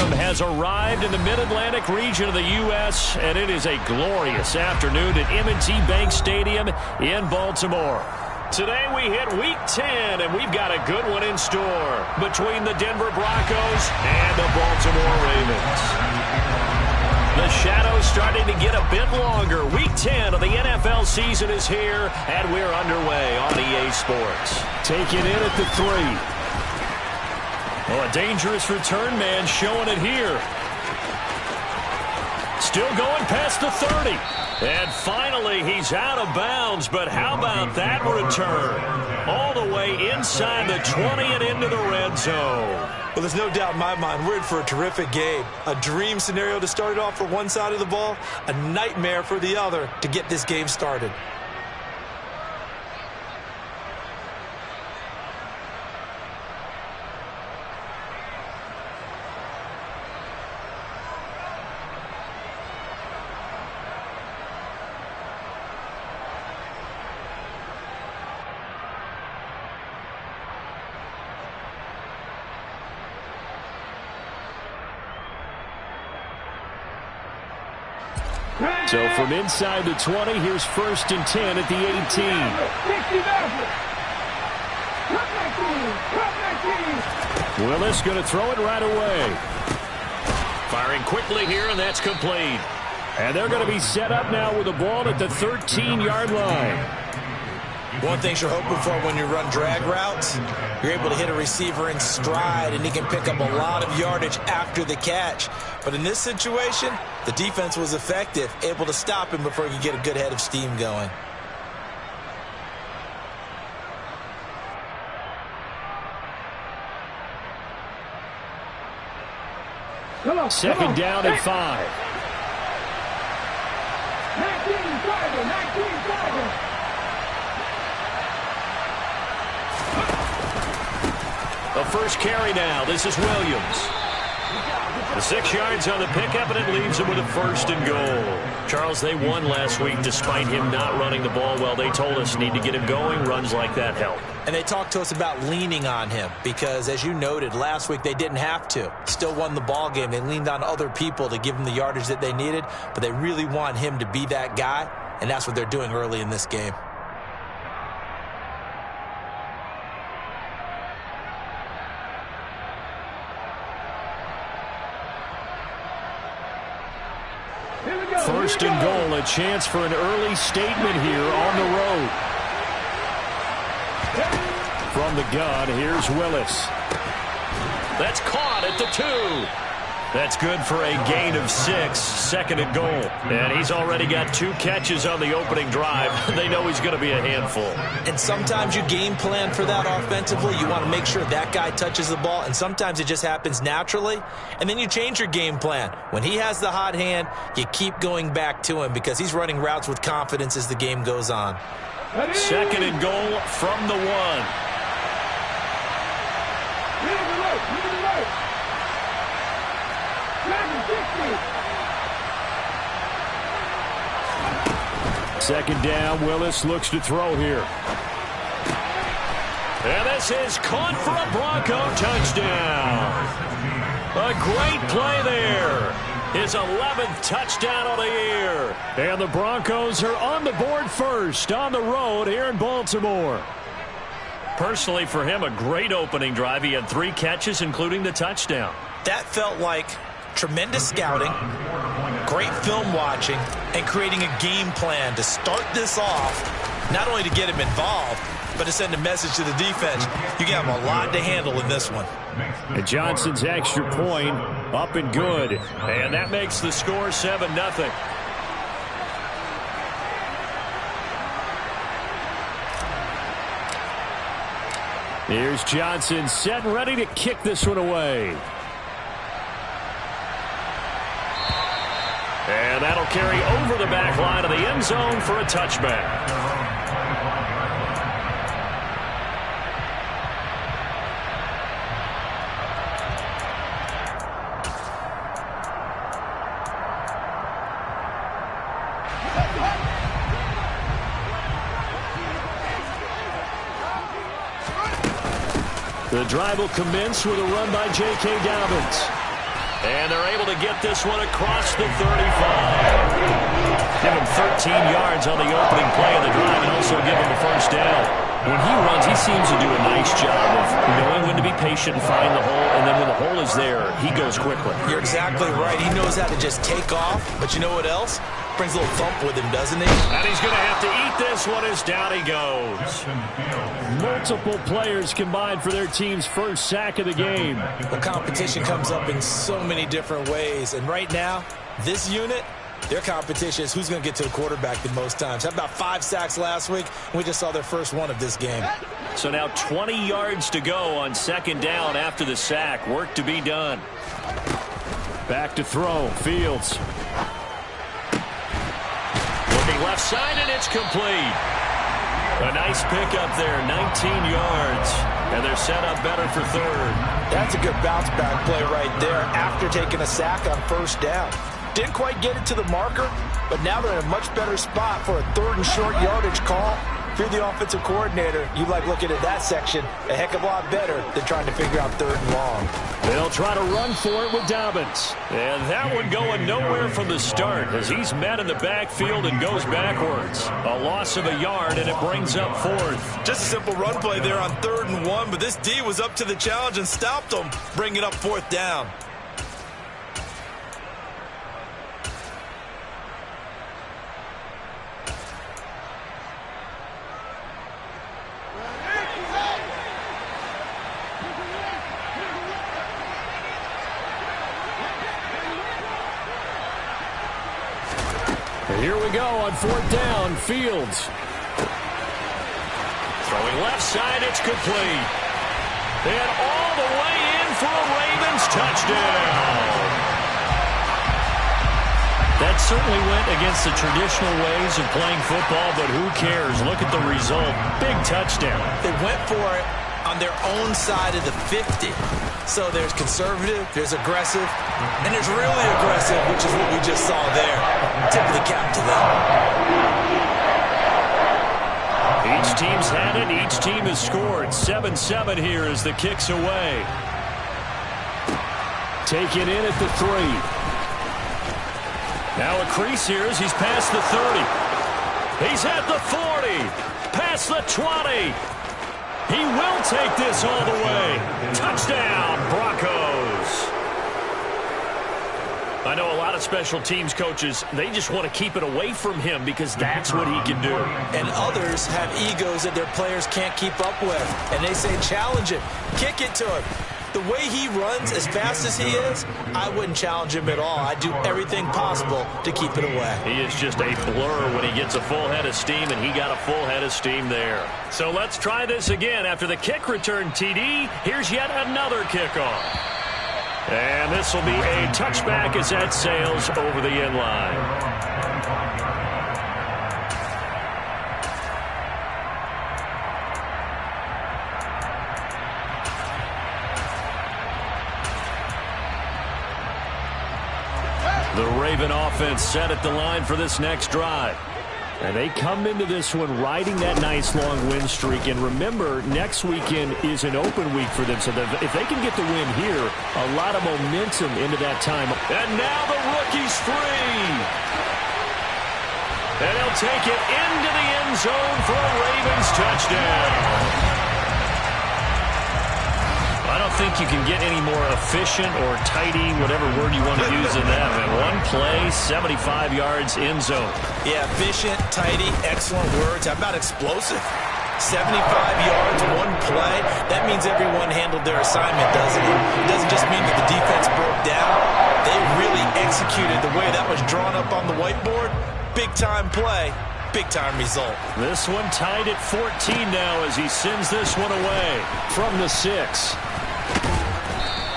Stadium has arrived in the Mid-Atlantic region of the U.S., and it is a glorious afternoon at M&T Bank Stadium in Baltimore. Today we hit Week 10, and we've got a good one in store between the Denver Broncos and the Baltimore Ravens. The shadow's starting to get a bit longer. Week 10 of the NFL season is here, and we're underway on EA Sports. Taking in at the 3. Oh, a dangerous return man showing it here. Still going past the 30. And finally, he's out of bounds. But how about that return? All the way inside the 20 and into the red zone. Well, there's no doubt in my mind we're in for a terrific game. A dream scenario to start it off for one side of the ball, a nightmare for the other to get this game started. So from inside the 20, here's 1st and 10 at the 18. Willis going to throw it right away. Firing quickly here, and that's complete. And they're going to be set up now with the ball at the 13-yard line. One thing you're hoping for when you run drag routes, you're able to hit a receiver in stride, and he can pick up a lot of yardage after the catch. But in this situation, the defense was effective, able to stop him before he could get a good head of steam going. Second down and 5. 19-5. The first carry now. This is Williams. The 6 yards on the pickup, and it leaves him with a 1st and goal. Charles, they won last week despite him not running the ball well. They told us need to get him going. Runs like that help. And they talked to us about leaning on him because, as you noted, last week they didn't have to. Still won the ball game. They leaned on other people to give them the yardage that they needed, but they really want him to be that guy, and that's what they're doing early in this game. First and goal, a chance for an early statement here on the road. From the gun, here's Willis. That's caught at the 2. That's good for a gain of 6, 2nd and goal. And he's already got 2 catches on the opening drive. They know he's going to be a handful. And sometimes you game plan for that offensively. You want to make sure that guy touches the ball, and sometimes it just happens naturally. And then you change your game plan. When he has the hot hand, you keep going back to him because he's running routes with confidence as the game goes on. 2nd and goal from the 1. Second down, Willis looks to throw here. And this is caught for a Bronco touchdown. A great play there. His 11th touchdown of the year. And the Broncos are on the board first on the road here in Baltimore. Personally, for him, a great opening drive. He had 3 catches, including the touchdown. That felt like tremendous scouting, great film watching, and creating a game plan to start this off, not only to get him involved, but to send a message to the defense. You have a lot to handle in this one. And Johnson's extra point up and good. And that makes the score 7-0. Here's Johnson set and ready to kick this one away. And that'll carry over the back line of the end zone for a touchback. The drive will commence with a run by J.K. Dobbins. And they're able to get this one across the 35. Give him 13 yards on the opening play of the drive and also give him a first down. When he runs, he seems to do a nice job of knowing when to be patient and find the hole, and then when the hole is there, he goes quickly. You're exactly right. He knows how to just take off, but you know what else? Brings a little thump with him, doesn't he? And he's going to have to eat this one as down he goes. Multiple players combined for their team's first sack of the game. The competition comes up in so many different ways, and right now, this unit, their competition is who's going to get to the quarterback the most times. How about 5 sacks last week? We just saw their first one of this game. So now 20 yards to go on second down after the sack. Work to be done. Back to throw. Fields. Looking left side, and it's complete. A nice pickup there, 19 yards. And they're set up better for third. That's a good bounce-back play right there after taking a sack on first down. Didn't quite get it to the marker, but now they're in a much better spot for a third and short yardage call. If you're the offensive coordinator, you like looking at that section a heck of a lot better than trying to figure out third and long. They'll try to run for it with Dobbins. And that one going nowhere from the start as he's met in the backfield and goes backwards. A loss of a yard, and it brings up fourth. Just a simple run play there on 3rd and 1, but this D was up to the challenge and stopped them, bringing up 4th down. Here we go on 4th down. Fields. Throwing left side, it's complete. And all the way in for a Ravens touchdown. That certainly went against the traditional ways of playing football, but who cares? Look at the result. Big touchdown. They went for it on their own side of the 50. So there's conservative, there's aggressive, and there's really aggressive, which is what we just saw there. Tip of the cap to them. Each team's had it. Each team has scored. 7-7 here as the kick's away. Take it in at the 3. Now a crease here as he's past the 30. He's at the 40. Past the 20. He will take this all the way. Touchdown, Broncos. I know a lot of special teams coaches, they just want to keep it away from him because that's what he can do. And others have egos that their players can't keep up with. And they say, challenge him. Kick it to him. The way he runs, as fast as he is, I wouldn't challenge him at all. I'd do everything possible to keep it away. He is just a blur when he gets a full head of steam, and he got a full head of steam there. So let's try this again. After the kick return TD, here's yet another kickoff. And this will be a touchback as that sails over the end line. The Raven offense set at the line for this next drive. And they come into this one riding that nice long win streak. And remember, next weekend is an open week for them. So if they can get the win here, a lot of momentum into that time. And now the rookie's free. And he'll take it into the end zone for a Ravens touchdown. I don't think you can get any more efficient or tidy, whatever word you want to use in that. I mean, one play, 75 yards, end zone. Yeah, efficient, tidy, excellent words. How about explosive? 75 yards, one play. That means everyone handled their assignment, doesn't it? It doesn't just mean that the defense broke down. They really executed the way that was drawn up on the whiteboard. Big-time play. Big-time result. This one tied at 14 now as he sends this one away from the 6.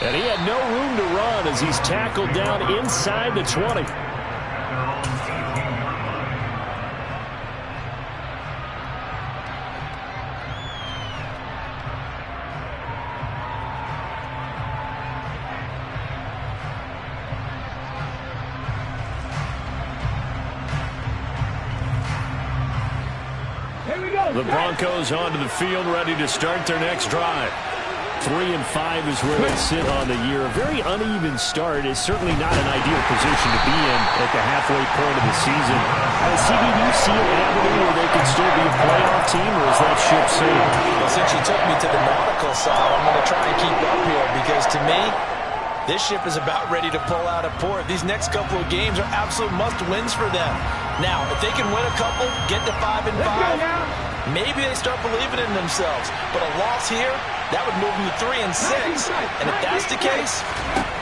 And he had no room to run as he's tackled down inside the 20. The Broncos onto the field, ready to start their next drive. 3-5 is where they sit on the year. A very uneven start is certainly not an ideal position to be in at the halfway point of the season. CB, do you see an avenue where they could still be a playoff team, or is that ship sailed? Well, since you took me to the nautical side, I'm going to try and keep up here because to me, this ship is about ready to pull out of port. These next couple of games are absolute must-wins for them. Now, if they can win a couple, get to 5-5, maybe they start believing in themselves. But a loss here, that would move them to 3-6. And if that's the case,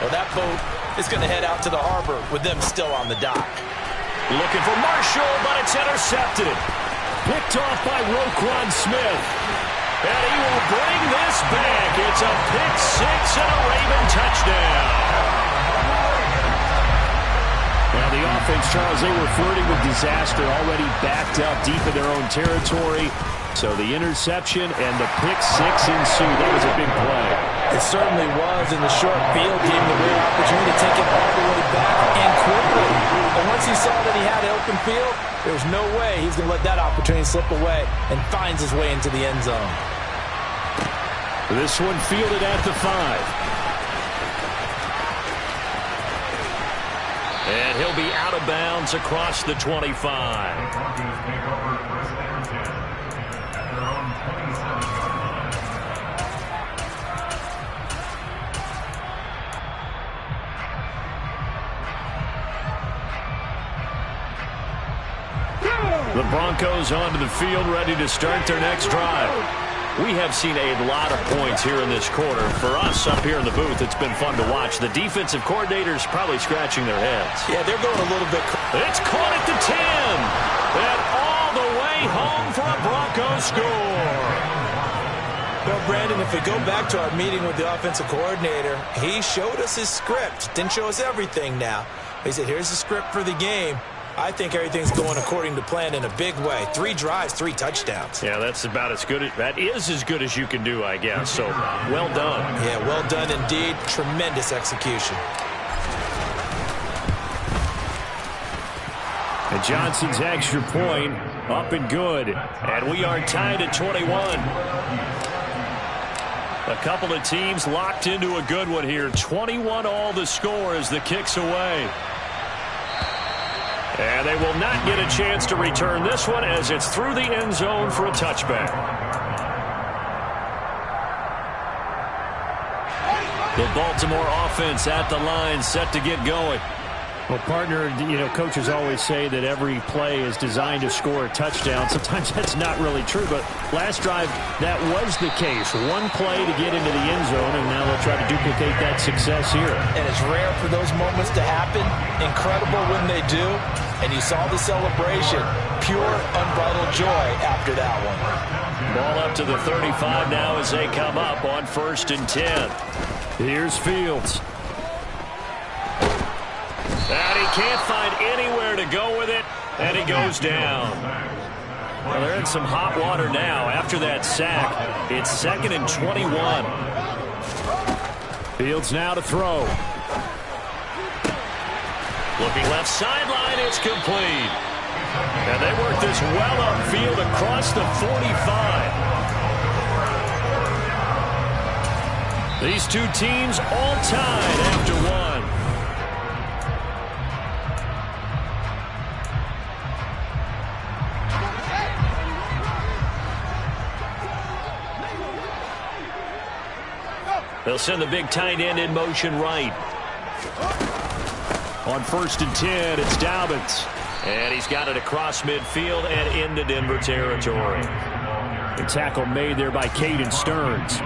well, that boat is going to head out to the harbor with them still on the dock. Looking for Marshall, but it's intercepted. Picked off by Roquan Smith. And he will bring this back. It's a pick six and a Raven touchdown. Now the offense, Charles, they were flirting with disaster, already backed up deep in their own territory. So the interception and the pick six ensue. That was a big play. It certainly was, and the short field gave him the real opportunity to take it all the way back and quickly. And once he saw that he had an open field, there was no way he's going to let that opportunity slip away, and finds his way into the end zone. This one fielded at the 5. And he'll be out of bounds across the 25. The Broncos onto the field, ready to start their next drive. We have seen a lot of points here in this quarter. For us up here in the booth, it's been fun to watch. The defensive coordinators probably scratching their heads. Yeah, they're going a little bit. It's caught at the 10. And all the way home for a Broncos score. Well, Brandon, if we go back to our meeting with the offensive coordinator, he showed us his script. Didn't show us everything now. He said, here's the script for the game. I think everything's going according to plan in a big way. 3 drives, 3 touchdowns. Yeah, that's about as good. That is as good as you can do, I guess. So, well done. Yeah, well done indeed. Tremendous execution. And Johnson's extra point up and good. And we are tied at 21. A couple of teams locked into a good one here. 21 all the score as the kick's away. And they will not get a chance to return this one as it's through the end zone for a touchback. The Baltimore offense at the line, set to get going. Well, partner, coaches always say that every play is designed to score a touchdown. Sometimes that's not really true, but last drive, that was the case. One play to get into the end zone, and now they'll try to duplicate that success here. And it's rare for those moments to happen. Incredible when they do. And you saw the celebration. Pure, unbridled joy after that one. Ball up to the 35 now as they come up on 1st and 10. Here's Fields. And he can't find anywhere to go with it, and he goes down. Well, they're in some hot water now after that sack. It's 2nd and 21. Fields now to throw. Looking left sideline, it's complete. And they work this well upfield across the 45. These two teams all tied after one. They'll send the big tight end in motion right. On 1st and 10, it's Dobbins. And he's got it across midfield and into Denver territory. The tackle made there by Caden Stearns.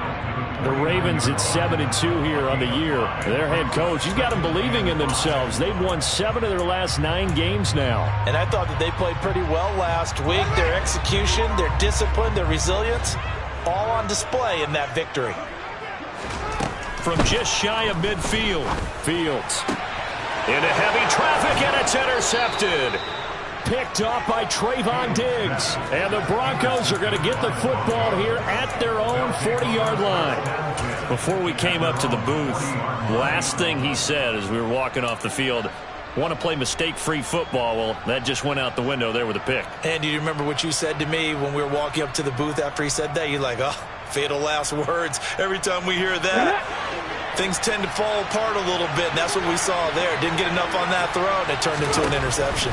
The Ravens at 7-2 here on the year. Their head coach, he's got them believing in themselves. They've won 7 of their last 9 games now. And I thought that they played pretty well last week. Their execution, their discipline, their resilience, all on display in that victory. From just shy of midfield, Fields into heavy traffic, and it's intercepted. Picked off by Trayvon Diggs. And the Broncos are going to get the football here at their own 40-yard line. Before we came up to the booth, last thing he said as we were walking off the field, want to play mistake-free football. Well, that just went out the window there with a pick. And do you remember what you said to me when we were walking up to the booth after he said that? You're like, oh, Fatal last words. Every time we hear that, things tend to fall apart a little bit, and that's what we saw there. Didn't get enough on that throw, and it turned into an interception.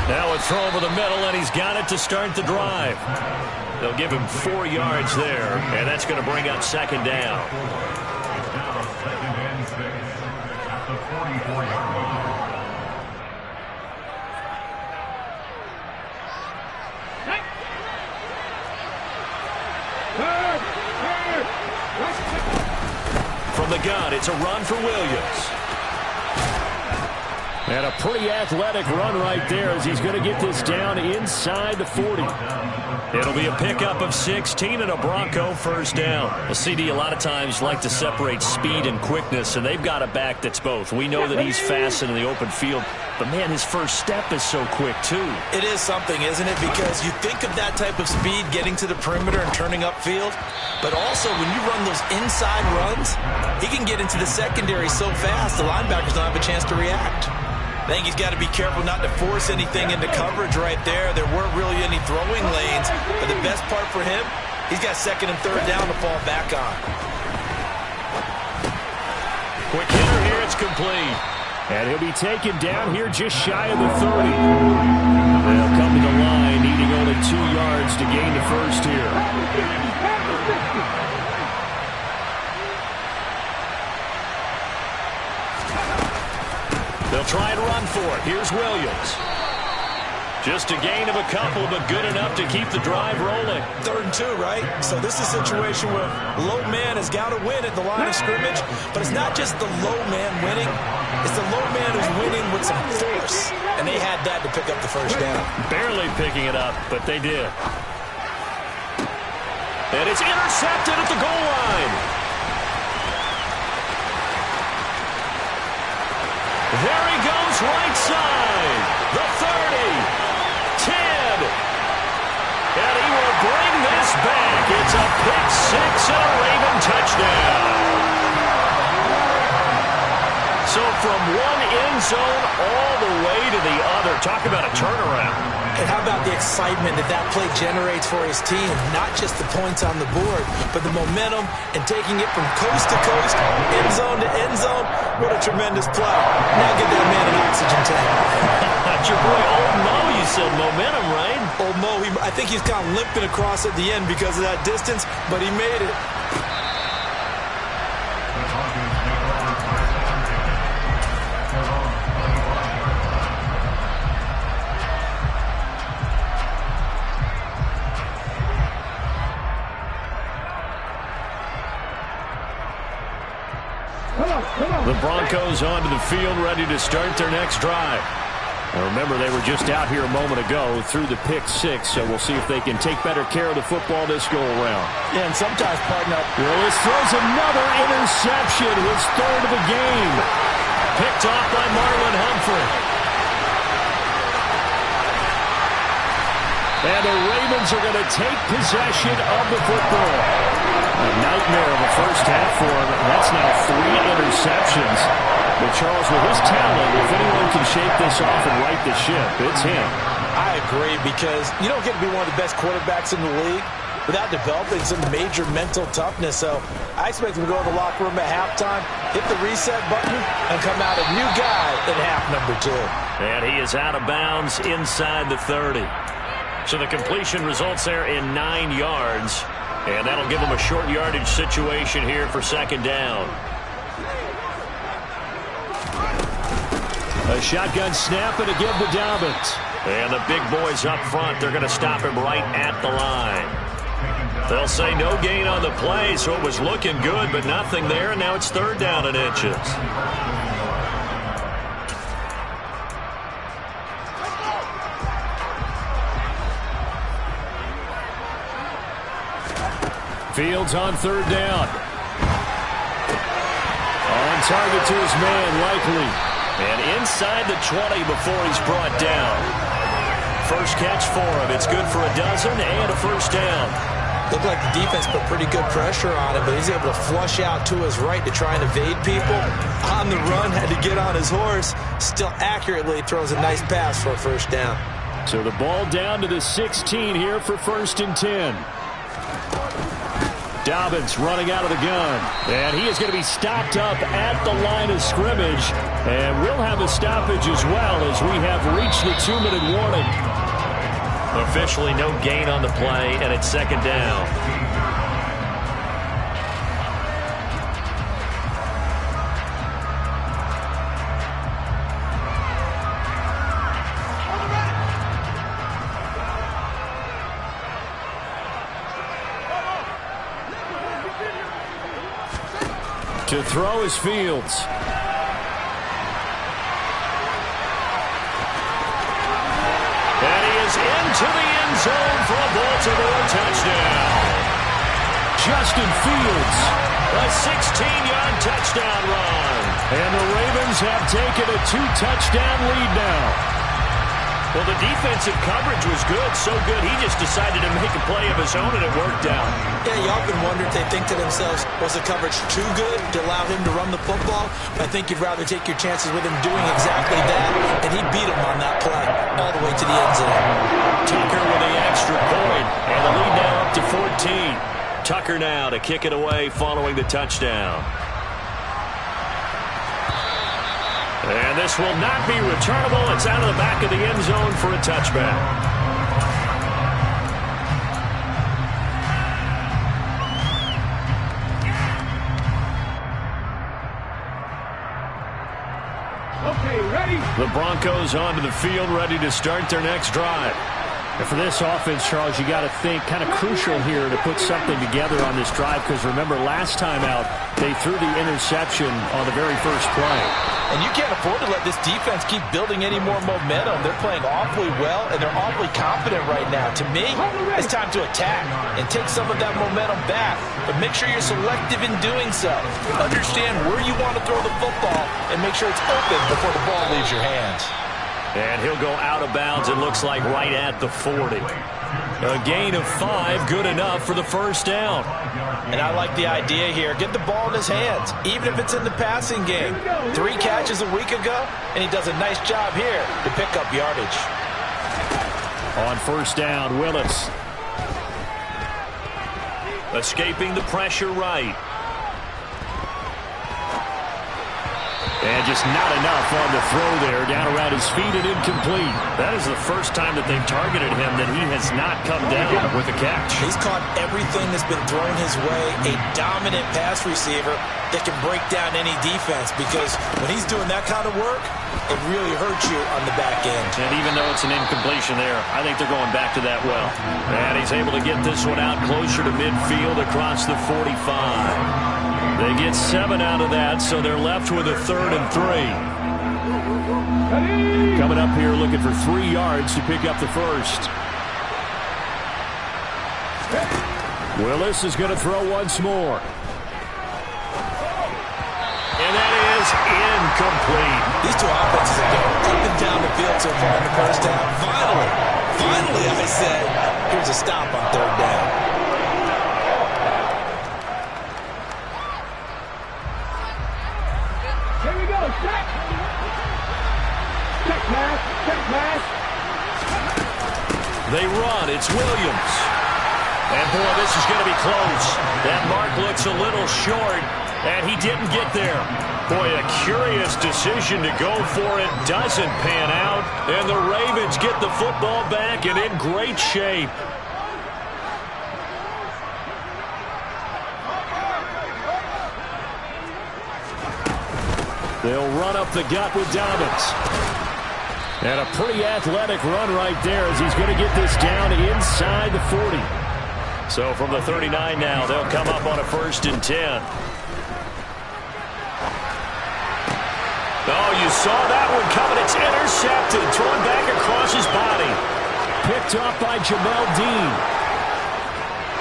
Now a throw over the middle, and he's got it to start the drive. They'll give him 4 yards there, and that's going to bring up second down. From the gun, it's a run for Williams. And a pretty athletic run right there as he's going to get this down inside the 40. It'll be a pickup of 16 and a Bronco first down. A CD a lot of times like to separate speed and quickness, and they've got a back that's both. We know that he's fast in the open field, but, man, his first step is so quick, too. It is something, isn't it? Because you think of that type of speed getting to the perimeter and turning upfield, but also when you run those inside runs, he can get into the secondary so fast the linebackers don't have a chance to react. I think he's got to be careful not to force anything into coverage right there. There weren't really any throwing lanes, but the best part for him, he's got second and third down to fall back on. Quick hitter here, it's complete. And he'll be taken down here just shy of the 30. They'll come to the line, needing only 2 yards to gain the first here. They'll try and run for it. Here's Williams. Just a gain of a couple, but good enough to keep the drive rolling. 3rd and 2, right? So this is a situation where low man has got to win at the line of scrimmage, but it's not just the low man winning. It's the low man who's winning with some force, and they had that to pick up the first down. Barely picking it up, but they did. And it's intercepted at the goal line. There he goes, right side. The 30, 10. And he will bring this back. It's a pick six and a Raven touchdown. So from one end zone all the way to the other. Talk about a turnaround. And how about the excitement that that play generates for his team? Not just the points on the board, but the momentum and taking it from coast to coast, end zone to end zone. What a tremendous play. Now get that man an oxygen tank. That's your boy Old Mo, you said momentum, right? Old Mo, I think he's kind of limping across at the end because of that distance, but he made it. The Broncos onto the field, ready to start their next drive. Now remember, they were just out here a moment ago through the pick six, so we'll see if they can take better care of the football this go-around. Yeah, and sometimes, partner. Willis throws another interception, his 3rd of the game. Picked off by Marlon Humphrey. And the Ravens are going to take possession of the football. A nightmare of a first half for him. That's now 3 interceptions. But Charles, with his talent, if anyone can shake this off and right the ship, it's him. I agree, because you don't get to be one of the best quarterbacks in the league without developing some major mental toughness. So I expect him to go in the locker room at halftime, hit the reset button, and come out a new guy in half number 2. And he is out of bounds inside the 30. So the completion results there in 9 yards. And that'll give them a short yardage situation here for second down. A shotgun snap and a give to Dobbins. And the big boys up front, they're going to stop him right at the line. They'll say no gain on the play, so it was looking good, but nothing there, and now it's 3rd down and inches. Fields on 3rd down. On target to his man, Likely. And inside the 20 before he's brought down. First catch for him. It's good for a dozen and a first down. Looked like the defense put pretty good pressure on him, but he's able to flush out to his right to try and evade people. On the run, had to get on his horse. Still accurately throws a nice pass for a first down. So the ball down to the 16 here for 1st and 10. Dobbins running out of the gun. And he is going to be stopped up at the line of scrimmage. And we'll have a stoppage as well as we have reached the 2-minute warning. Officially no gain on the play, and it's 2nd down. To throw is Fields. And he is into the end zone for a Baltimore touchdown. Justin Fields, a 16-yard touchdown run. And the Ravens have taken a 2-touchdown lead now. Well, the defensive coverage was good, so good he just decided to make a play of his own, and it worked out. Yeah, you often wonder if they think to themselves, was the coverage too good to allow him to run the football? I think you'd rather take your chances with him doing exactly that, and he beat him on that play all the way to the end zone. Tucker with the extra point, and the lead now up to 14. Tucker now to kick it away following the touchdown. And this will not be returnable. It's out of the back of the end zone for a touchback. Okay, ready? The Broncos onto the field, ready to start their next drive. And for this offense, Charles, you got to think kind of crucial here to put something together on this drive, because remember, last time out, they threw the interception on the very first play. And you can't afford to let this defense keep building any more momentum. They're playing awfully well, and they're awfully confident right now. To me, it's time to attack and take some of that momentum back, but make sure you're selective in doing so. Understand where you want to throw the football and make sure it's open before the ball leaves your hands. And he'll go out of bounds, it looks like, right at the 40. A gain of 5, good enough for the first down. And I like the idea here. Get the ball in his hands, even if it's in the passing game. 3 catches a week ago, and he does a nice job here to pick up yardage. On first down, Willis. Escaping the pressure right. And just not enough on the throw there, down around his feet and incomplete. That is the first time that they've targeted him that he has not come down with a catch. He's caught everything that's been thrown his way. A dominant pass receiver that can break down any defense, because when he's doing that kind of work, it really hurts you on the back end. And even though it's an incompletion there, I think they're going back to that well. And he's able to get this one out closer to midfield across the 45. They get 7 out of that, so they're left with a 3rd and 3. Coming up here looking for 3 yards to pick up the first. Willis is going to throw once more. And that is incomplete. These two offenses have gone up and down the field so far in the first half. Finally, I said, here's a stop on 3rd down. Here we go, check! Check pass, check pass. They run, it's Williams. And boy, this is going to be close. That mark looks a little short, and he didn't get there. Boy, a curious decision to go for it. Doesn't pan out, and the Ravens get the football back and in great shape. They'll run up the gut with Dobbins. And a pretty athletic run right there as he's going to get this down inside the 40. So from the 39 now, they'll come up on a 1st and 10. Oh, you saw that one coming. It's intercepted. Thrown back across his body. Picked up by Jamel Dean.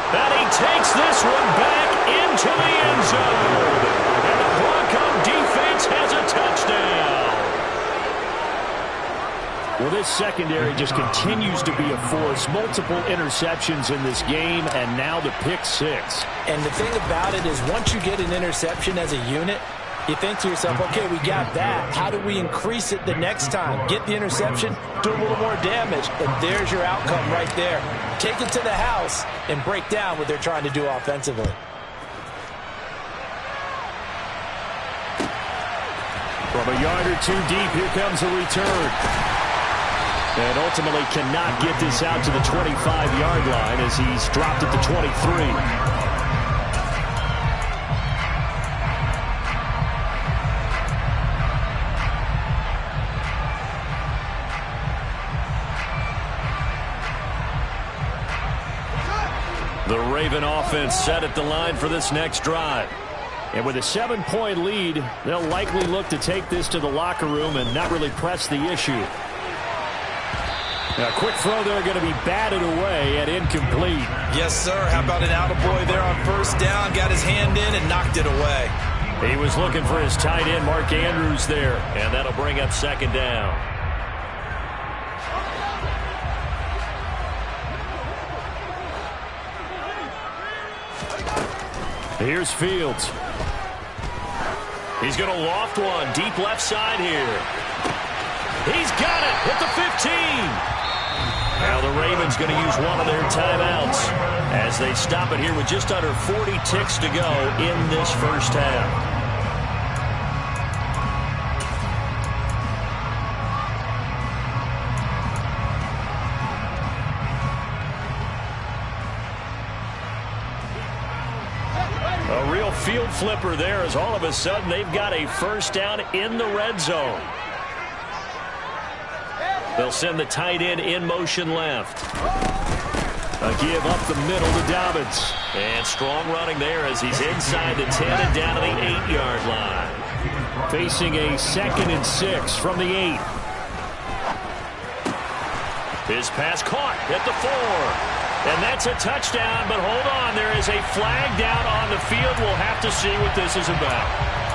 And he takes this one back into the end zone. And the Bronco defense has a touchdown. Well, this secondary just continues to be a force. Multiple interceptions in this game, and now the pick 6. And the thing about it is, once you get an interception as a unit, You think to yourself, okay, we got that. How do we increase it the next time? Get the interception, do a little more damage, and there's your outcome right there. Take it to the house and break down what they're trying to do offensively. From a yard or two deep, here comes a return. And ultimately cannot get this out to the 25-yard line as he's dropped at the 23. The Raven offense set at the line for this next drive. And with a 7-point lead, they'll likely look to take this to the locker room and not really press the issue. Now, a quick throw there going to be batted away and incomplete. Yes, sir. How about an attaboy there on first down? Got his hand in and knocked it away. He was looking for his tight end, Mark Andrews, there. And that'll bring up second down. Here's Fields. He's going to loft one deep left side here. He's got it at the 15. Now the Ravens going to use one of their timeouts as they stop it here with just under 40 ticks to go in this first half. A real field flipper there as all of a sudden they've got a first down in the red zone. They'll send the tight end in motion left. A give up the middle to Dobbins. And strong running there as he's inside the 10 and down to the 8-yard line. Facing a 2nd and 6 from the 8. His pass caught at the 4. And that's a touchdown, but hold on. There is a flag down on the field. We'll have to see what this is about.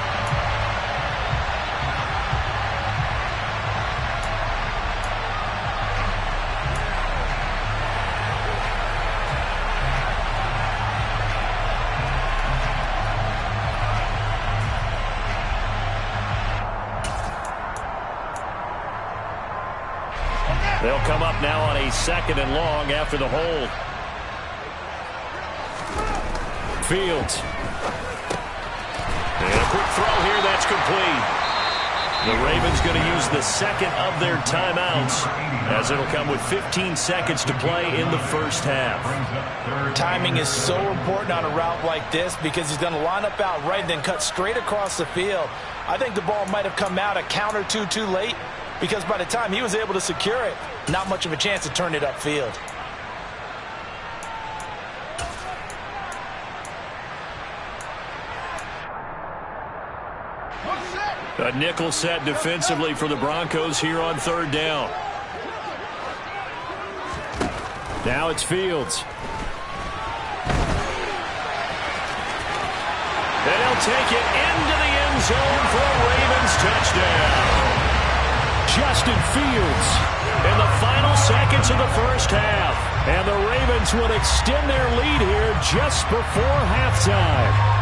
They'll come up now on a 2nd and long after the hold. Fields. And a quick throw here, that's complete. The Ravens going to use the 2nd of their timeouts as it'll come with 15 seconds to play in the first half. Timing is so important on a route like this because he's going to line up out right and then cut straight across the field. I think the ball might have come out a count or two too late, because by the time he was able to secure it, not much of a chance to turn it upfield. A nickel set defensively for the Broncos here on 3rd down. Now it's Fields. And he'll take it into the end zone for a Ravens touchdown. Justin Fields in the final seconds of the first half. And the Ravens would extend their lead here just before halftime.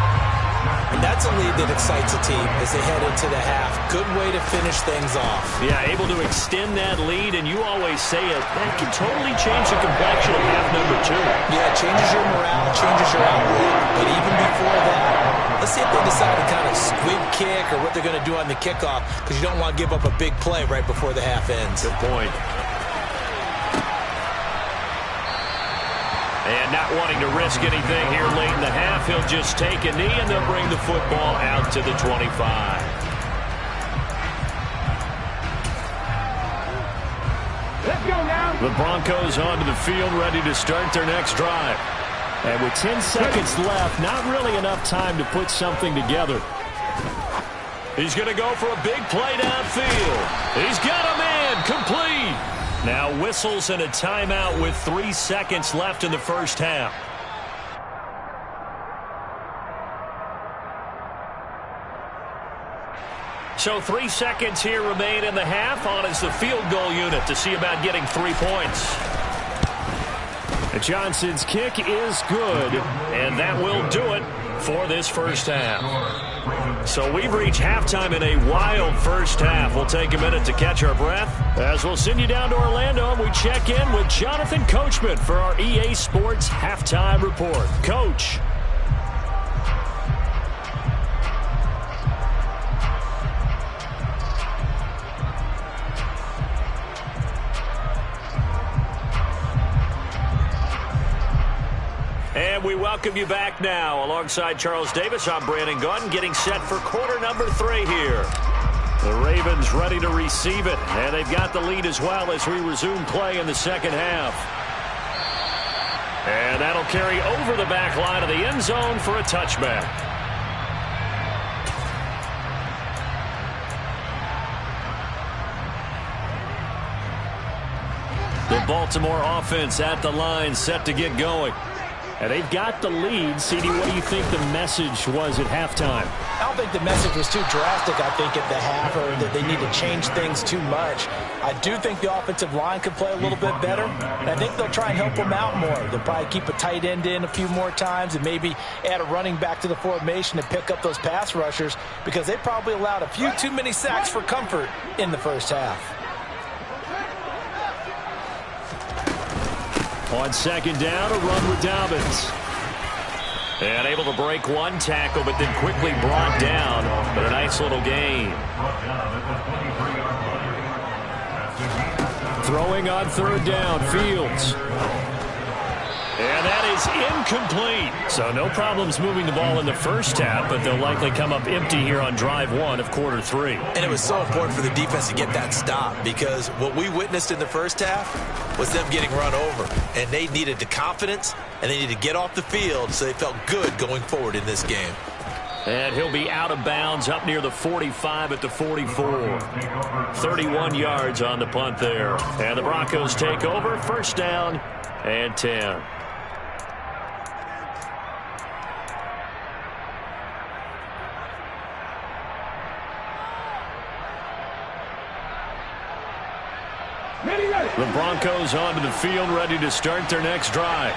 And that's a lead that excites a team as they head into the half. Good way to finish things off. Yeah, able to extend that lead, and you always say it, that can totally change the complexion of half number 2. Yeah, it changes your morale, changes your outlook. But even before that, let's see if they decide to kind of squib kick or what they're going to do on the kickoff, because you don't want to give up a big play right before the half ends. Good point. And not wanting to risk anything here late in the half, he'll just take a knee and they'll bring the football out to the 25. Let's go now. The Broncos onto the field, ready to start their next drive. And with 10 seconds left, not really enough time to put something together. He's going to go for a big play downfield. He's got a man, complete. Now whistles and a timeout with 3 seconds left in the first half. So 3 seconds here remain in the half. On is the field goal unit to see about getting 3 points. Johnson's kick is good. And that will do it for this first half. So we've reached halftime in a wild first half. We'll take a minute to catch our breath as we'll send you down to Orlando and we check in with Jonathan Coachman for our EA Sports Halftime Report. Coach. And we welcome you back now. Alongside Charles Davis, I'm Brandon Gaudin, getting set for quarter number 3 here. The Ravens ready to receive it, and they've got the lead as well as we resume play in the second half. And that'll carry over the back line of the end zone for a touchback. The Baltimore offense at the line, set to get going. And they've got the lead. CD, what do you think the message was at halftime? I don't think the message was too drastic, I think, at the half, or that they need to change things too much. I do think the offensive line could play a little bit better, and I think they'll try and help them out more. They'll probably keep a tight end in a few more times and maybe add a running back to the formation to pick up those pass rushers, because they probably allowed a few too many sacks for comfort in the first half. On second down, a run with Dobbins. And able to break one tackle, but then quickly brought down. But a nice little gain. Throwing on third down, Fields. And that is incomplete. So no problems moving the ball in the first half, but they'll likely come up empty here on drive 1 of quarter 3. And it was so important for the defense to get that stop, because what we witnessed in the first half was them getting run over. And they needed the confidence, and they needed to get off the field so they felt good going forward in this game. And he'll be out of bounds up near the 45 at the 44. 31 yards on the punt there. And the Broncos take over, first down and 10. The Broncos onto the field, ready to start their next drive.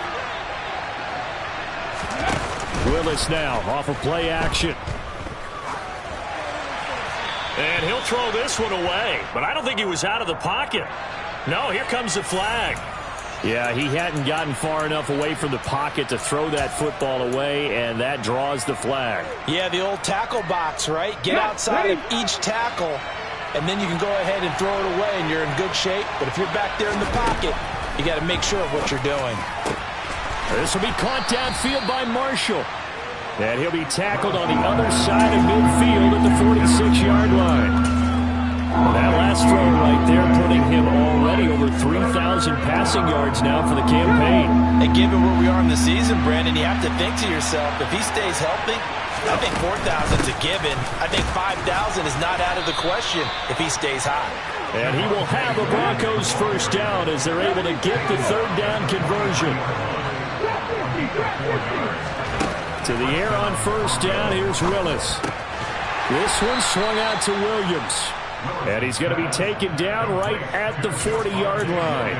Willis now off of play action. And he'll throw this one away, but I don't think he was out of the pocket. No, here comes the flag. Yeah, he hadn't gotten far enough away from the pocket to throw that football away, and that draws the flag. Yeah, the old tackle box, right? Get outside of each tackle, and then you can go ahead and throw it away, and you're in good shape. But if you're back there in the pocket, you got to make sure of what you're doing. This will be caught downfield by Marshall. And he'll be tackled on the other side of midfield at the 46-yard line. That last throw right there putting him already over 3,000 passing yards now for the campaign. And given where we are in the season, Brandon, you have to think to yourself, if he stays healthy, I think 4,000 is a given. I think 5,000 is not out of the question if he stays high. And he will have a Broncos first down as they're able to get the third down conversion. To the air on first down, here's Willis. This one swung out to Williams. And he's going to be taken down right at the 40-yard line.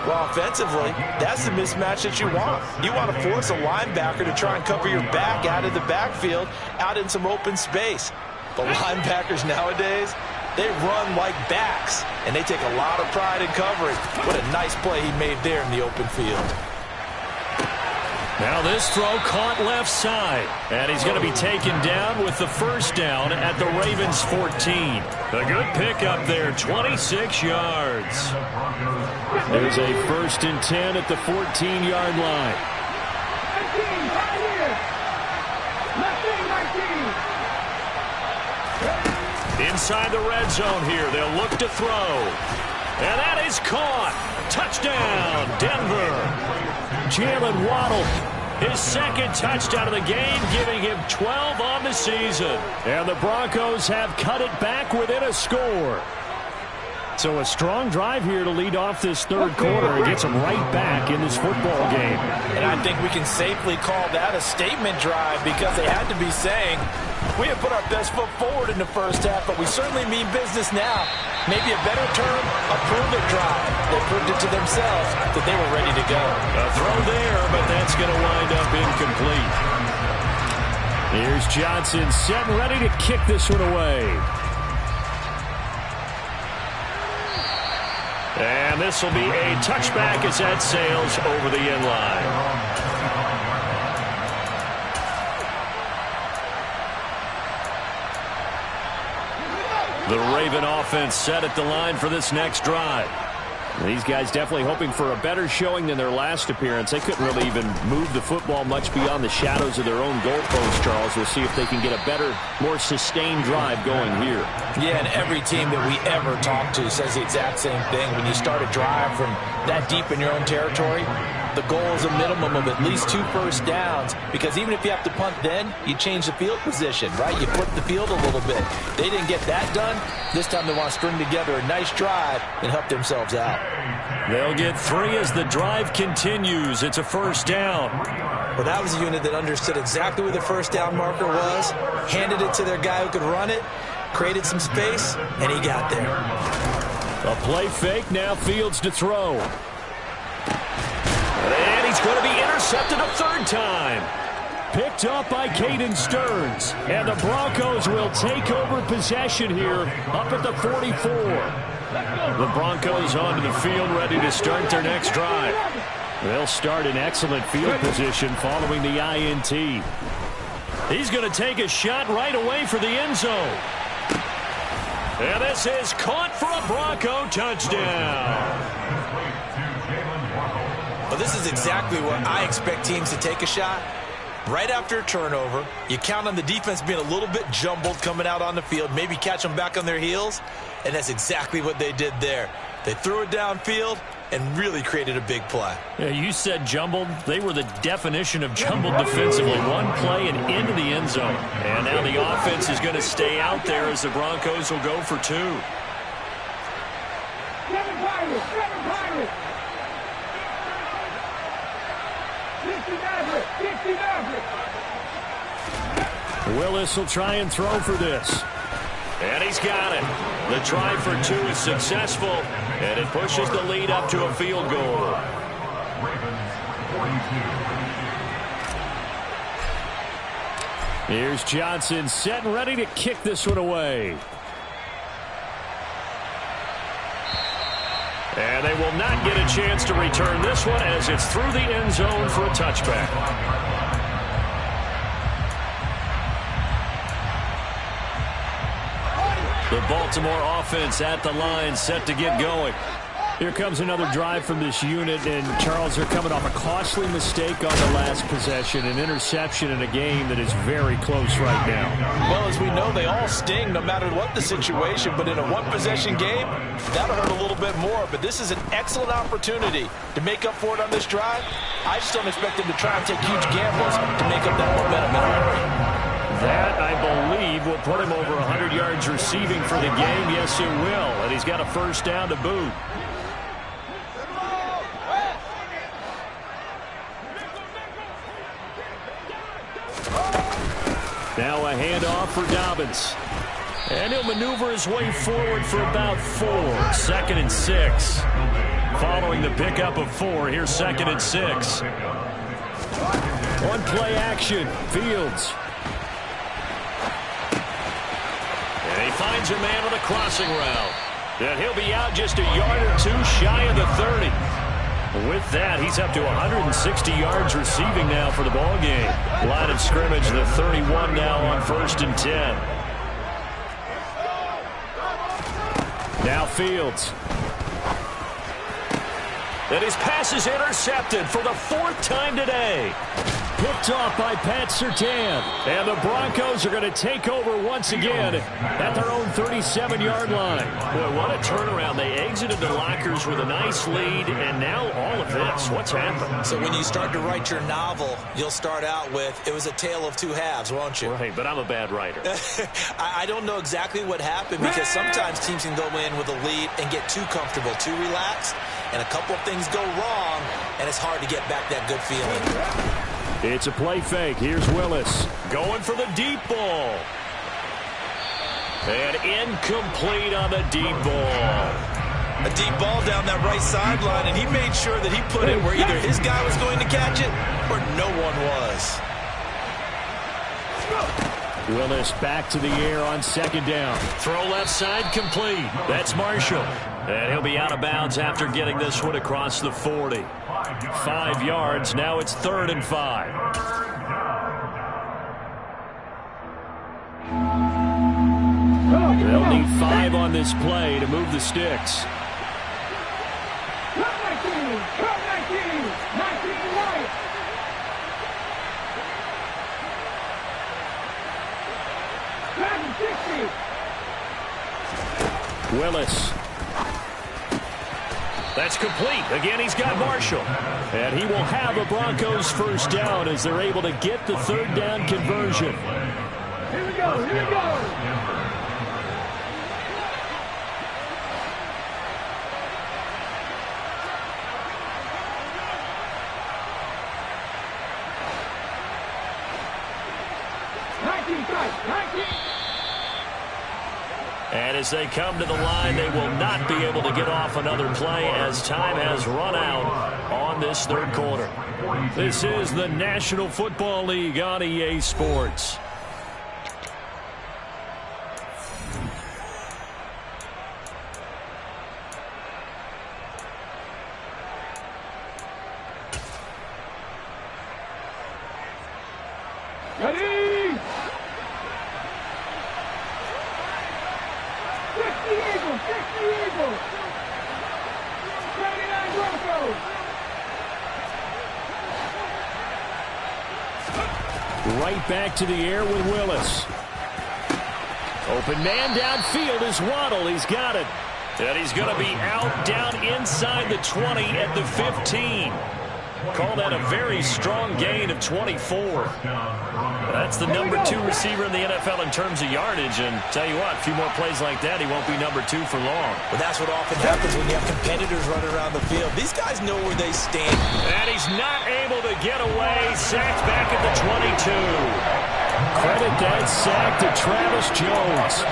Well, offensively, that's the mismatch that you want. You want to force a linebacker to try and cover your back out of the backfield, out in some open space. But linebackers nowadays, they run like backs, and they take a lot of pride in covering. What a nice play he made there in the open field. Now this throw caught left side, and he's going to be taken down with the first down at the Ravens 14. A good pickup there, 26 yards. There's a 1st and 10 at the 14-yard line. Inside the red zone here, they'll look to throw. And that is caught. Touchdown, Denver. Jalen Waddle, his second touchdown of the game, giving him 12 on the season. And the Broncos have cut it back within a score. So a strong drive here to lead off this third quarter and gets them right back in this football game. And I think we can safely call that a statement drive, because they had to be saying, we have put our best foot forward in the first half, but we certainly mean business now. Maybe a better term, a prove-it drive. They proved it to themselves that they were ready to go. A throw there, but that's going to wind up incomplete. Here's Johnson set and ready to kick this one away. And this will be a touchback as that sails over the end line. The Raven offense set at the line for this next drive. These guys definitely hoping for a better showing than their last appearance. They couldn't really even move the football much beyond the shadows of their own goalpost, Charles. We'll see if they can get a better, more sustained drive going here. Yeah, and every team that we ever talk to says the exact same thing. When you start a drive from that deep in your own territory, the goal is a minimum of at least 2 first downs, because even if you have to punt then, you change the field position, right? You flip the field a little bit. They didn't get that done. This time they want to string together a nice drive and help themselves out. They'll get 3 as the drive continues. It's a first down. Well, that was a unit that understood exactly where the first down marker was, handed it to their guy who could run it, created some space, and he got there. A play fake, now Fields to throw. And he's going to be intercepted a third time. Picked up by Caden Stearns. And the Broncos will take over possession here up at the 44. The Broncos onto the field ready to start their next drive. They'll start in excellent field position following the INT. He's going to take a shot right away for the end zone. And this is caught for a Bronco touchdown. Well, this is exactly what I expect teams to take a shot. Right after a turnover, you count on the defense being a little bit jumbled coming out on the field, maybe catch them back on their heels, and that's exactly what they did there. They threw it downfield and really created a big play. Yeah, you said jumbled. They were the definition of jumbled defensively. One play and into the end zone. And now the offense is going to stay out there as the Broncos will go for 2. Willis will try and throw for this. And he's got it. The try for 2 is successful, and it pushes the lead up to a field goal. Here's Johnson set and ready to kick this one away. And they will not get a chance to return this one as it's through the end zone for a touchback. The Baltimore offense at the line, set to get going. Here comes another drive from this unit, and Charles, they're coming off a costly mistake on the last possession, an interception in a game that is very close right now. Well, as we know, they all sting no matter what the situation, but in a one-possession game, that'll hurt a little bit more. But this is an excellent opportunity to make up for it on this drive. I just don't expect them to try and take huge gambles to make up that momentum in a hurry. That, I believe, will put him over 100 yards receiving for the game. Yes, it will. And he's got a first down to boot. Now a handoff for Dobbins. And he'll maneuver his way forward for about 4. 2nd and 6. Following the pickup of 4, here's 2nd and 6. On play action, Fields. And he finds a man on the crossing route. And he'll be out just a yard or 2 shy of the 30. With that, he's up to 160 yards receiving now for the ball game. Line of scrimmage, the 31 now on 1st and 10. Now Fields. And his pass is intercepted for the 4th time today. Picked off by Pat Surtain. And the Broncos are going to take over once again at their own 37-yard line. Boy, what a turnaround. They exited the lockers with a nice lead, and now all of this. What's happened? So when you start to write your novel, you'll start out with, it was a tale of 2 halves, won't you? Right, but I'm a bad writer. I don't know exactly what happened, because sometimes teams can go in with a lead and get too comfortable, too relaxed, and a couple of things go wrong, and it's hard to get back that good feeling. It's a play fake. Here's Willis. Going for the deep ball. And incomplete on the deep ball. A deep ball down that right sideline, and he made sure that he put it where either his guy was going to catch it or no one was. Willis back to the air on second down. Throw left side complete. That's Marshall. And he'll be out of bounds after getting this one across the 40. 5 yards. Now it's 3rd and 5. They'll need 5 on this play to move the sticks. Willis. That's complete. Again, he's got Marshall. And he will have a Broncos first down as they're able to get the 3rd down conversion. Here we go, here we go. And as they come to the line, they will not be able to get off another play as time has run out on this 3rd quarter. This is the National Football League on EA Sports. Ready? 60 Eagles, 60 Eagles. 79 Broncos. Right back to the air with Willis. Open man downfield is Waddle. He's got it. And he's going to be out down inside the 20 at the 15. Call that a very strong gain of 24. That's the number 2 receiver in the NFL in terms of yardage. And tell you what, a few more plays like that, he won't be number 2 for long. But that's what often happens when you have competitors running around the field. These guys know where they stand. And he's not able to get away. Sacked back at the 22. Credit that sack to Travis Jones.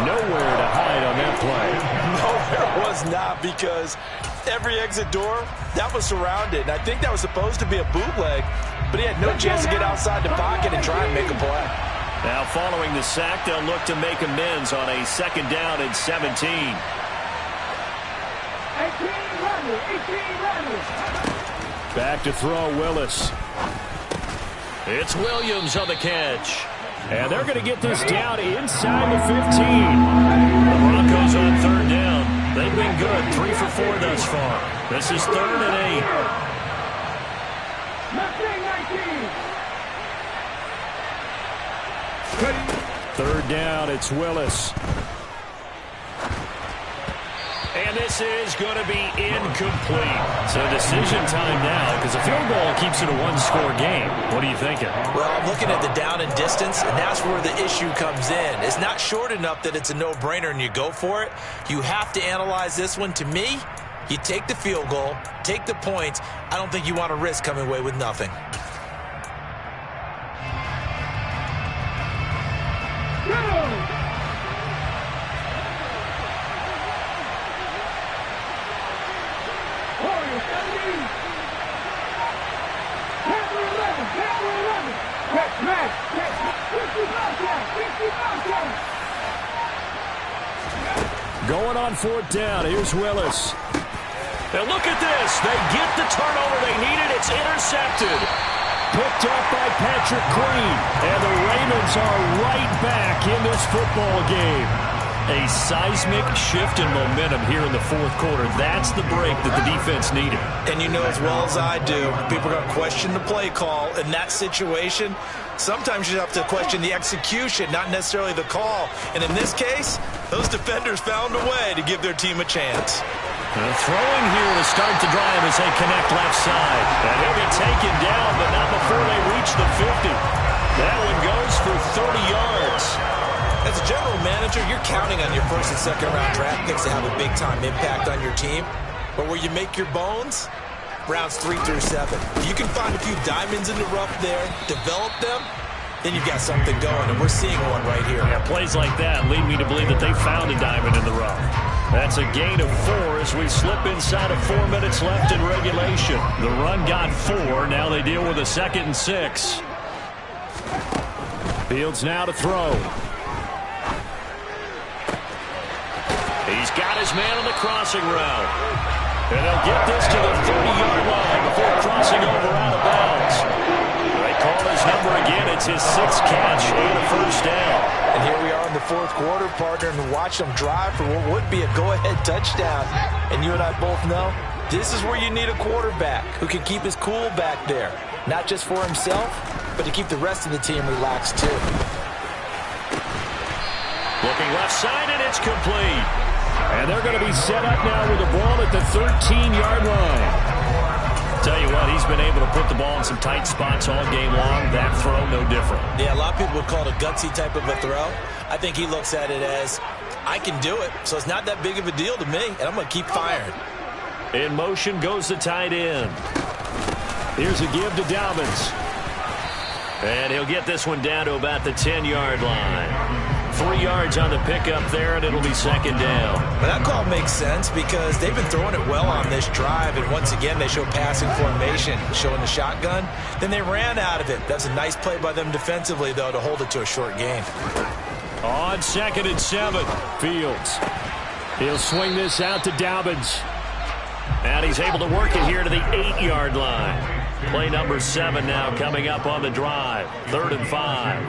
Nowhere to hide on that play. No, there was not, because every exit door, that was surrounded. And I think that was supposed to be a bootleg, but he had no chance to get outside the pocket and try and make a play. Now following the sack, they'll look to make amends on a 2nd down and 17. 18 runners. Back to throw, Willis. It's Williams on the catch. And they're going to get this down inside the 15. The Broncos on 3rd down. They've been good, 3 for 4 thus far. This is 3rd and 8. 3rd down, it's Willis. And this is going to be incomplete. So decision time now, because a field goal keeps it a 1-score game. What are you thinking? Well, I'm looking at the down and distance, and that's where the issue comes in. It's not short enough that it's a no-brainer and you go for it. You have to analyze this one. To me, you take the field goal, take the points. I don't think you want to risk coming away with nothing. Going on 4th down. Here's Willis. Now look at this. They get the turnover they needed. It's intercepted. Picked up by Patrick Queen. And the Ravens are right back in this football game. A seismic shift in momentum here in the 4th quarter. That's the break that the defense needed. And you know as well as I do, people are going to question the play call in that situation. Sometimes you have to question the execution, not necessarily the call. And in this case, those defenders found a way to give their team a chance. Throwing here to start the drive as they connect left side. And he'll be taken down, but not before they reach the 50. That one goes for 30 yards. As a general manager, you're counting on your 1st and 2nd round draft picks to have a big-time impact on your team. But where you make your bones, rounds 3 through 7. If you can find a few diamonds in the rough there, develop them, then you've got something going, and we're seeing one right here. Yeah, plays like that lead me to believe that they found a diamond in the rough. That's a gain of 4 as we slip inside of 4 minutes left in regulation. The run got 4. Now they deal with a 2nd and 6. Fields now to throw. He's got his man on the crossing route. And he'll get this to the 30-yard line before crossing over out of bounds. They call his number again. It's his 6th catch and a first down. And here we are in the 4th quarter, partner, and watch them drive for what would be a go-ahead touchdown. And you and I both know this is where you need a quarterback who can keep his cool back there. Not just for himself, but to keep the rest of the team relaxed too. Looking left side, and it's complete. And they're going to be set up now with the ball at the 13-yard line. Tell you what, he's been able to put the ball in some tight spots all game long. That throw, no different. Yeah, a lot of people would call it a gutsy type of a throw. I think he looks at it as, I can do it, so it's not that big of a deal to me, and I'm going to keep firing. In motion goes the tight end. Here's a give to Dobbins. And he'll get this one down to about the 10-yard line. 3 yards on the pickup there, and it'll be 2nd down. But that call makes sense because they've been throwing it well on this drive, and once again they show passing formation, showing the shotgun. Then they ran out of it. That's a nice play by them defensively, though, to hold it to a short gain. On 2nd and 7, Fields. He'll swing this out to Dobbins. And he's able to work it here to the 8-yard line. Play number 7 now coming up on the drive. 3rd and 5.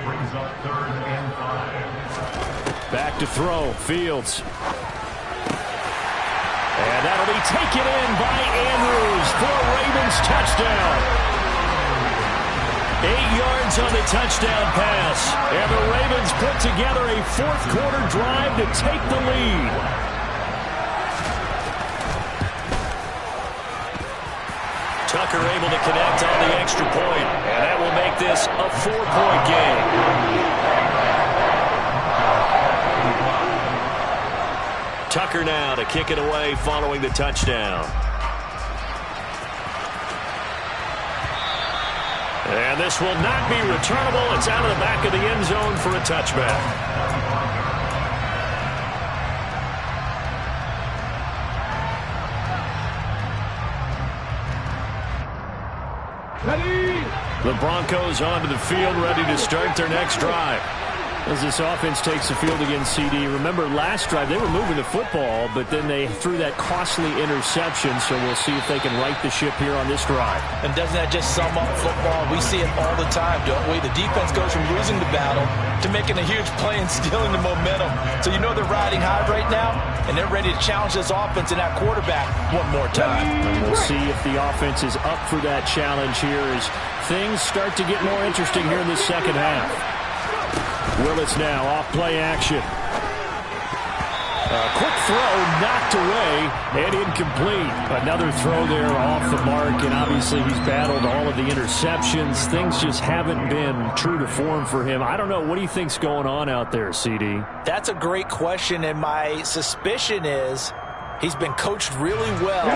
Brings up 3rd and 5. Back to throw, Fields. And that'll be taken in by Andrews for a Ravens touchdown. 8 yards on the touchdown pass. And the Ravens put together a 4th quarter drive to take the lead. Tucker able to connect on the extra point, and that will make this a 4-point game. Tucker now to kick it away following the touchdown. And this will not be returnable. It's out of the back of the end zone for a touchback. The Broncos onto the field, ready to start their next drive. As this offense takes the field against CD. Remember, last drive, they were moving the football, but then they threw that costly interception, so we'll see if they can right the ship here on this drive. And doesn't that just sum up football? We see it all the time, don't we? The defense goes from losing the battle to making a huge play and stealing the momentum. So you know they're riding high right now, and they're ready to challenge this offense and that quarterback one more time. And we'll see if the offense is up for that challenge here as things start to get more interesting here in the second half. Willis now off play action. A quick throw knocked away and incomplete. Another throw there off the mark, and obviously he's battled all of the interceptions. Things just haven't been true to form for him. I don't know. What do you think's going on out there, CD? That's a great question, and my suspicion is he's been coached really well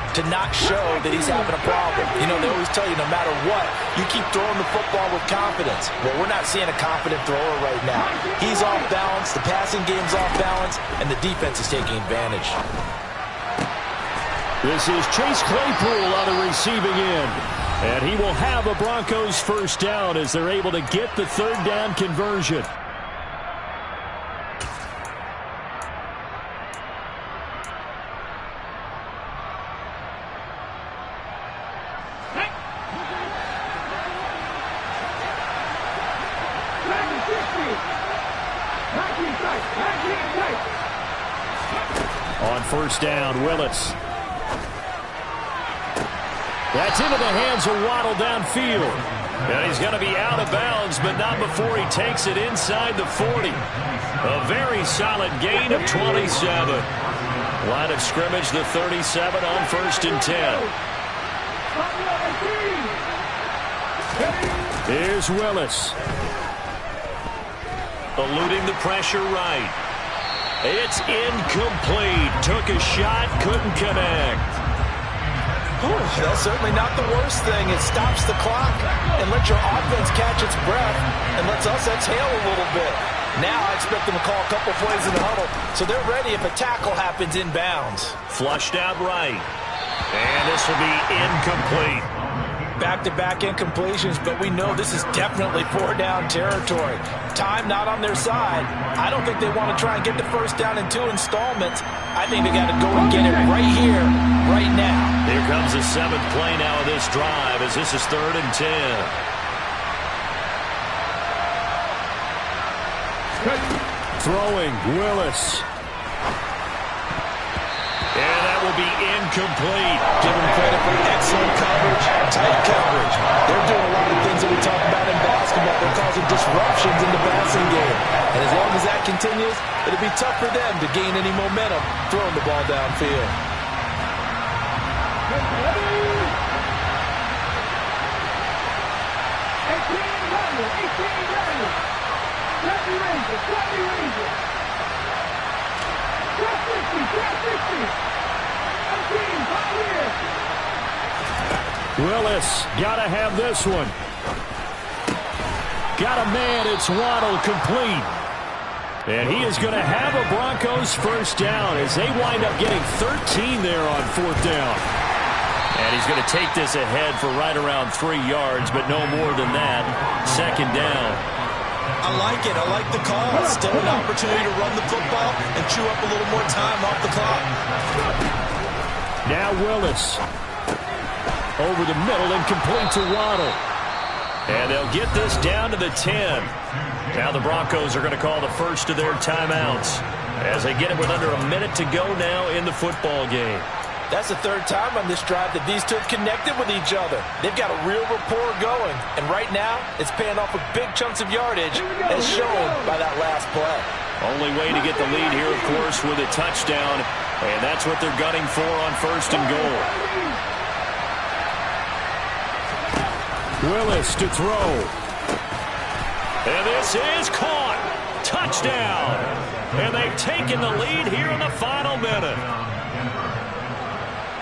to not show that he's having a problem. You know, they always tell you no matter what, you keep throwing the football with confidence. Well, we're not seeing a confident thrower right now. He's off balance, the passing game's off balance, and the defense is taking advantage. This is Chase Claypool on the receiving end. And he will have a Broncos first down as they're able to get the third down conversion. On first down, Willis. That's into the hands of Waddle downfield. And he's going to be out of bounds, but not before he takes it inside the 40. A very solid gain of 27. Line of scrimmage, the 37 on 1st and 10. Here's Willis. Eluding the pressure right. It's incomplete. Took a shot, couldn't connect. That's certainly not the worst thing. It stops the clock and lets your offense catch its breath and lets us exhale a little bit. Now I expect them to call a couple plays in the huddle, so they're ready if a tackle happens inbounds. Flushed out right. And this will be incomplete. Back-to-back incompletions, but we know this is definitely 4-down territory. Time not on their side. I don't think they want to try and get the first down in 2 installments. I think they got to go and get it right here, right now. Here comes the 7th play now of this drive as this is 3rd and 10. Throwing, Willis. And that will be incomplete. Give them credit for excellent coverage, tight coverage. They're doing a lot of things that we talk about in basketball. They're causing disruptions in the passing game. And as long as that continues, it'll be tough for them to gain any momentum throwing the ball downfield. 18, Willis, gotta have this one. Got a man, it's Waddle, complete. And he is going to have a Broncos first down as they wind up getting 13 there on 4th down. And he's going to take this ahead for right around 3 yards, but no more than that. 2nd down. I like it. I like the call. Still an opportunity to run the football and chew up a little more time off the clock. Now Willis. Over the middle and complete to Waddle. And they'll get this down to the 10. Now the Broncos are going to call the first of their timeouts as they get it with under a minute to go now in the football game. That's the 3rd time on this drive that these two have connected with each other. They've got a real rapport going. And right now, it's paying off with big chunks of yardage as shown by that last play. Only way to get the lead here, of course, with a touchdown. And that's what they're gunning for on 1st and goal. Willis to throw. And this is caught. Touchdown. And they've taken the lead here in the final minute.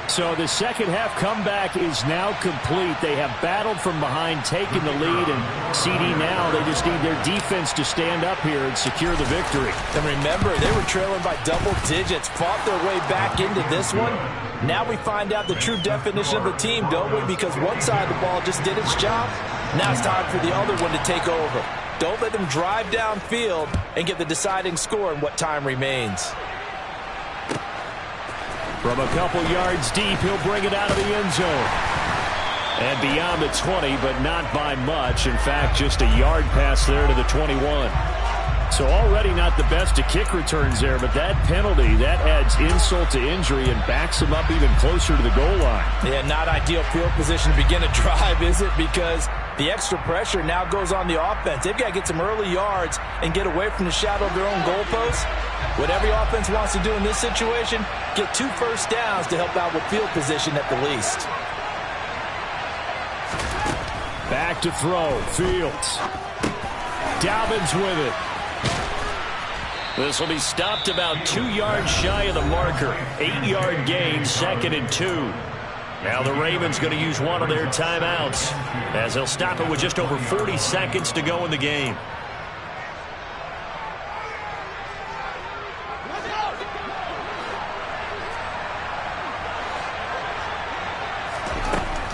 So the second half comeback is now complete. They have battled from behind, taken the lead, and CD now, they just need their defense to stand up here and secure the victory. And remember, they were trailing by double digits, fought their way back into this one. Now we find out the true definition of the team, don't we? Because one side of the ball just did its job. Now it's time for the other one to take over. Don't let them drive downfield and get the deciding score in what time remains. From a couple yards deep, he'll bring it out of the end zone. And beyond the 20, but not by much. In fact, just a yard pass there to the 21. So already not the best of kick returns there, but that penalty, that adds insult to injury and backs him up even closer to the goal line. Yeah, not ideal field position to begin a drive, is it? Because the extra pressure now goes on the offense. They've got to get some early yards and get away from the shadow of their own goalposts. What every offense wants to do in this situation, get 2 first downs to help out with field position at the least. Back to throw, Fields. Dobbins with it. This will be stopped about 2 yards shy of the marker. 8-yard gain, 2nd and 2. Now the Ravens going to use one of their timeouts as they'll stop it with just over 40 seconds to go in the game.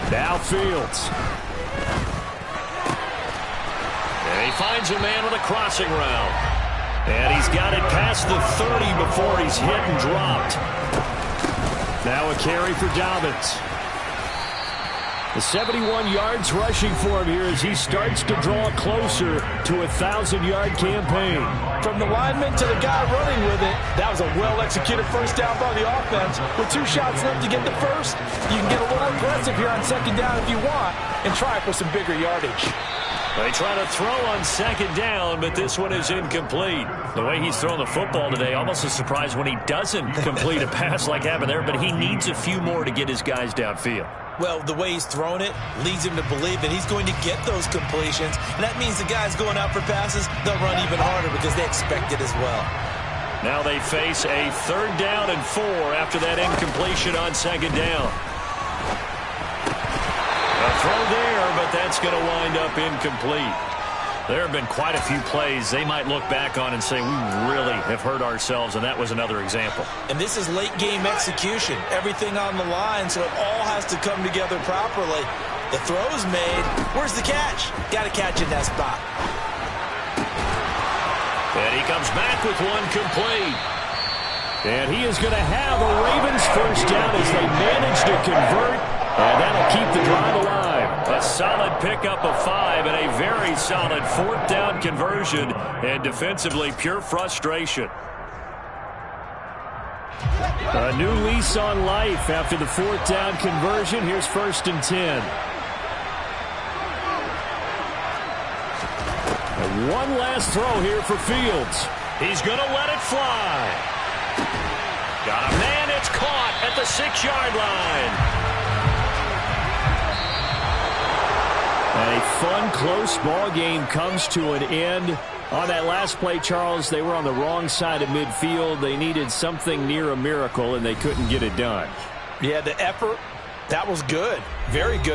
Now Fields. And he finds a man with a crossing route. And he's got it past the 30 before he's hit and dropped. Now a carry for Dobbins. The 71 yards rushing for him here as he starts to draw closer to a 1,000-yard campaign. From the lineman to the guy running with it, that was a well-executed first down by the offense. With 2 shots left to get the first, you can get a little aggressive here on 2nd down if you want and try for some bigger yardage. They try to throw on 2nd down, but this one is incomplete. The way he's thrown the football today, almost a surprise when he doesn't complete a pass like happened there, but he needs a few more to get his guys downfield. Well, the way he's thrown it leads him to believe that he's going to get those completions, and that means the guys going out for passes, they'll run even harder because they expect it as well. Now they face a 3rd down and 4 after that incompletion on 2nd down. A throw there, but that's going to wind up incomplete. There have been quite a few plays they might look back on and say, we really have hurt ourselves, and that was another example. And this is late game execution. Everything on the line, so it all has to come together properly. The throw's made. Where's the catch? Got to catch in that spot. And he comes back with one complete. And he is going to have a Ravens first down as they manage to convert. And that'll keep the drive alive. A solid pickup of 5 and a very solid 4th down conversion. And defensively, pure frustration. A new lease on life after the 4th down conversion. Here's 1st and 10. And one last throw here for Fields. He's going to let it fly. Got a man. It's caught at the 6-yard line. A fun, close ball game comes to an end. On that last play, Charles, they were on the wrong side of midfield. They needed something near a miracle, and they couldn't get it done. Yeah, the effort, that was good. Very good.